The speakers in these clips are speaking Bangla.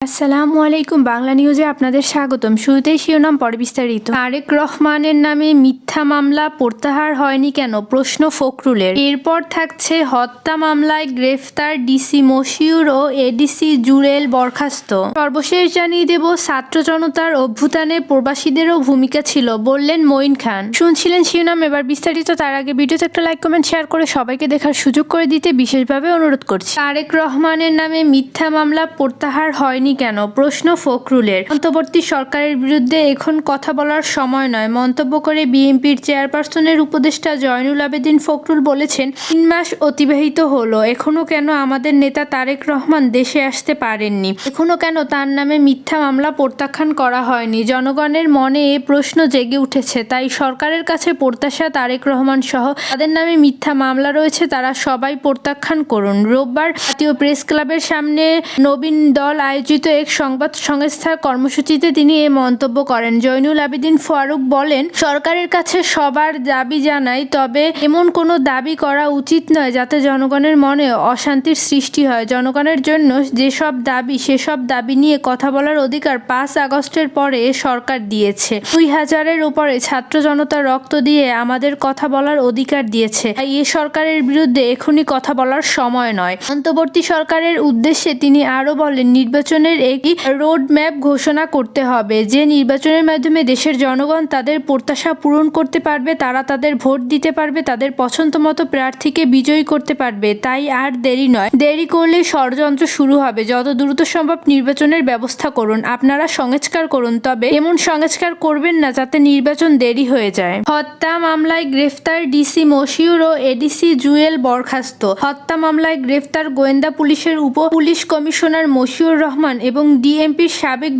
আসসালামু আলাইকুম, বাংলা নিউজে আপনাদের স্বাগতম। শুরুতেই শিরোনাম পরে বিস্তারিত। তারেক রহমানের নামে মিথ্যা মামলা প্রত্যাহার হয়নি কেন, প্রশ্ন ফখরুলের। এরপর থাকছে হত্যা মামলায় গ্রেফতার ডিসি মশিউর ও এডিসি জুরেল বরখাস্ত। সর্বশেষ জানিয়ে দেব, ছাত্র জনতার অভ্যুত্থানে প্রবাসীদেরও ভূমিকা ছিল, বললেন মঈন খান। শুনছিলেন শিরোনাম, এবার বিস্তারিত। তার আগে ভিডিওতে একটা লাইক কমেন্ট শেয়ার করে সবাইকে দেখার সুযোগ করে দিতে বিশেষভাবে অনুরোধ করছি। তারেক রহমানের নামে মিথ্যা মামলা প্রত্যাহার হয়নি কেন, প্রশ্ন ফখরুলের। অন্তর্বর্তী সরকারের বিরুদ্ধে এখন কথা বলার সময় নয় মন্তব্য করে বিএনপির চেয়ারপারসনের উপদেষ্টা জয়নুল আবেদিন ফখরুল বলেছেন, 3 মাস অতিবাহিত হলো, এখনো কেন আমাদের নেতা তারেক রহমান দেশে আসতে পারেননি, এখনো কেন তার নামে মিথ্যা মামলা প্রত্যাখ্যান করা হয়নি। জনগণের মনে এ প্রশ্ন জেগে উঠেছে। তাই সরকারের কাছে প্রত্যাশা, তারেক রহমান সহ তাদের নামে মিথ্যা মামলা রয়েছে তারা সবাই প্রত্যাখ্যান করুন। রোববার জাতীয় প্রেস ক্লাবের সামনে নবীন দল আয়োজিত এক সংবাদ সংস্থার কর্মসূচিতে তিনি এ মন্তব্য করেন। জয়নুল আবেদিন ফারুক বলেন, সরকারের কাছে সবার দাবি জানাই, তবে এমন কোনো দাবি করা উচিত নয় যাতে জনগণের মনে অশান্তির সৃষ্টি হয়। জনগণের জন্য যেসব দাবি, সেসব দাবি নিয়ে কথা বলার অধিকার 5 আগস্টের পরে সরকার দিয়েছে। 2000-এর উপরে ছাত্র জনতা রক্ত দিয়ে আমাদের কথা বলার অধিকার দিয়েছে। তাই এ সরকারের বিরুদ্ধে এখনই কথা বলার সময় নয়। অন্তর্বর্তী সরকারের উদ্দেশ্যে তিনি আরও বলেন, নির্বাচনের একটি রোড ম্যাপ ঘোষণা করতে হবে। যে নির্বাচনের মাধ্যমে দেশের জনগণ তাদের প্রত্যাশা পূরণ করতে পারবে, তারা তাদের ভোট দিতে পারবে, তাদের পছন্দ মতো প্রার্থীকে বিজয়ী করতে পারবে। তাই আর দেরি নয়, দেরি করলে ষড়যন্ত্র শুরু হবে। যত দ্রুত সম্ভব নির্বাচনের ব্যবস্থা করুন, আপনারা সংস্কার করুন, তবে এমন সংস্কার করবেন না যাতে নির্বাচন দেরি হয়ে যায়। হত্যা মামলায় গ্রেফতার ডিসি মশিউর ও এডিসি জুয়েল বরখাস্ত। হত্যা মামলায় গ্রেফতার গোয়েন্দা পুলিশের উপ পুলিশ কমিশনার মশিউর রহমান এবং ডিএমপির সাবেক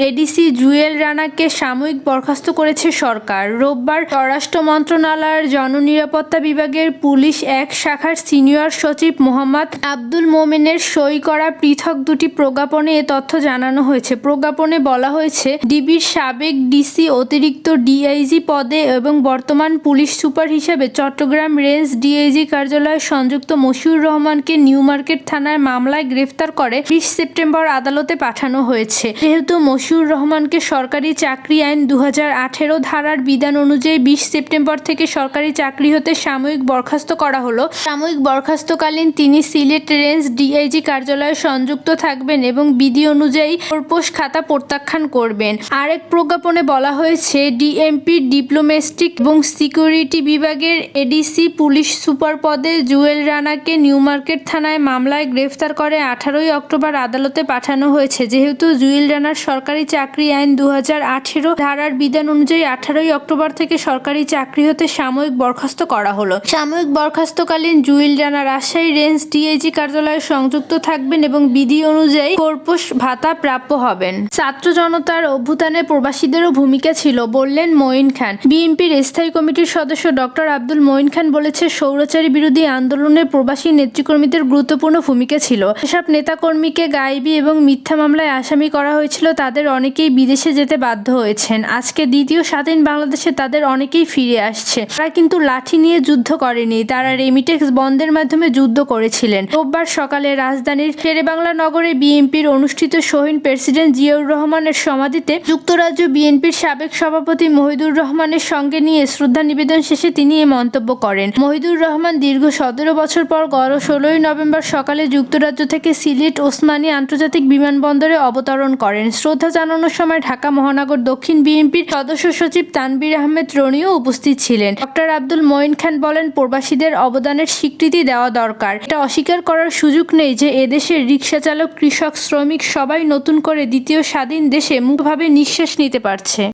এডিসি জুয়েল রানাকে সাময়িক বরখাস্ত করেছে সরকার। রোববার স্বরাষ্ট্র মন্ত্রণালয়ের জননিরাপত্তা বিভাগের পুলিশ এক শাখার সিনিয়র সচিব মোহাম্মদ আব্দুল মোমেনের সই করা পৃথক দুটি প্রজ্ঞাপনে এ তথ্য জানানো হয়েছে। প্রজ্ঞাপনে বলা হয়েছে, ডিবির সাবেক ডিসি অতিরিক্ত ডিআইজি পদে এবং বর্তমান পুলিশ সুপার হিসেবে চট্টগ্রাম রেঞ্জ ডিআইজি কার্যালয়ে সংযুক্ত মশিউর রহমানকে নিউ মার্কেট থানার মামলায় গ্রেফতার করে 20 সেপ্টেম্বর আদালতে পাঠানো হয়েছে। যেহেতু মশিউর রহমানকে সরকারি চাকরি আইন 2018 ধারার বিধান অনুযায়ী 20 সেপ্টেম্বর থেকে সরকারি চাকরি হতে সাময়িক বরখাস্ত করা হলো। সাময়িক বরখাস্তকালীন তিনি সিলেট রেঞ্জ ডিআইজি কার্যালয়ে সংযুক্ত থাকবেন এবং বিধি অনুযায়ী কর্পোস খাতা প্রত্যাখ্যান করবেন। আরেক প্রজ্ঞাপনে বলা হয়েছে, ডিএমপি ডিপ্লোম্যাটিক এবং সিকিউরিটি বিভাগের এডিসি পুলিশ সুপার পদে জুয়েল রানাকে নিউ মার্কেট থানায় মামলায় গ্রেফতার করে 18 অক্টোবর আদালতে পাঠানো হয়েছে। যেহেতু জুয়েল রানার সরকারি চাকরি আইন 2018 ধারার বিধান অনুযায়ী 18 অক্টোবর থেকে সরকারি চাকরি হতে সাময়িক বরখাস্ত করা হলো। সাময়িক বরখাস্তকালীন জুয়েল রানা রাজশাহী রেঞ্জ ডিআইজি কার্যালয়ে সংযুক্ত থাকবেন এবং বিধি অনুযায়ী কর্পোস ভাতা প্রাপ্য হবেন। ছাত্র জনতার অভ্যুত্থানে প্রবাসীদেরও ভূমিকা ছিল, বললেন মঈন খান। বিএনপির স্থায়ী কমিটির সদস্য ডক্টর আব্দুল মঈন খান বলেছে, স্বৈরাচারী বিরোধী আন্দোলনের প্রবাসী নেতৃকর্মীদের গুরুত্বপূর্ণ ভূমিকা ছিল। এসব নেতাকর্মীকে গায়েবী এবং মিথ্যা মামলায় আসামি করা হয়েছিল, তাদের অনেকেই বিদেশে যেতে বাধ্য হয়েছেন। আজকে দ্বিতীয় স্বাধীন বাংলাদেশে তাদের অনেকেই ফিরে আসছে। তারা কিন্তু লাঠি নিয়ে যুদ্ধ করেনি, তারা রেমিটেক্স বন্ধের মাধ্যমে যুদ্ধ করেছিলেন। রোববার সকালে রাজধানীর শেরেবাংলা নগরে বিএনপির অনুষ্ঠিত শহীদ প্রেসিডেন্ট জিয়াউর রহমানের সমাধিতে যুক্তরাজ্য বিএনপির সাবেক সভাপতি মহিদুর রহমানের সঙ্গে নিয়ে শ্রদ্ধা নিবেদন শেষে তিনি এ মন্তব্য করেন। মহিদুর রহমান দীর্ঘ 17 বছর পর গত 16 নভেম্বর সকালে যুক্তরাজ্য থেকে সিলেট ওসমানী আন্তর্জাতিক বিমানবন্দরে অবতরণ করেন। শ্রদ্ধা জানানোর সময় ঢাকা মহানগর দক্ষিণ বিএনপির সদস্য সচিব তানবীর আহমেদ রনিও উপস্থিত ছিলেন। ডক্টর আব্দুল মঈন খান বলেন, প্রবাসীদের অবদানের স্বীকৃতি দেওয়া দরকার। এটা অস্বীকার করার সুযোগ নেই যে এদেশের রিকশা চালক, কৃষক, শ্রমিক সবাই নতুন করে দ্বিতীয় স্বাধীন দেশে মুক্তভাবে নিঃশ্বাস নিতে পারছে।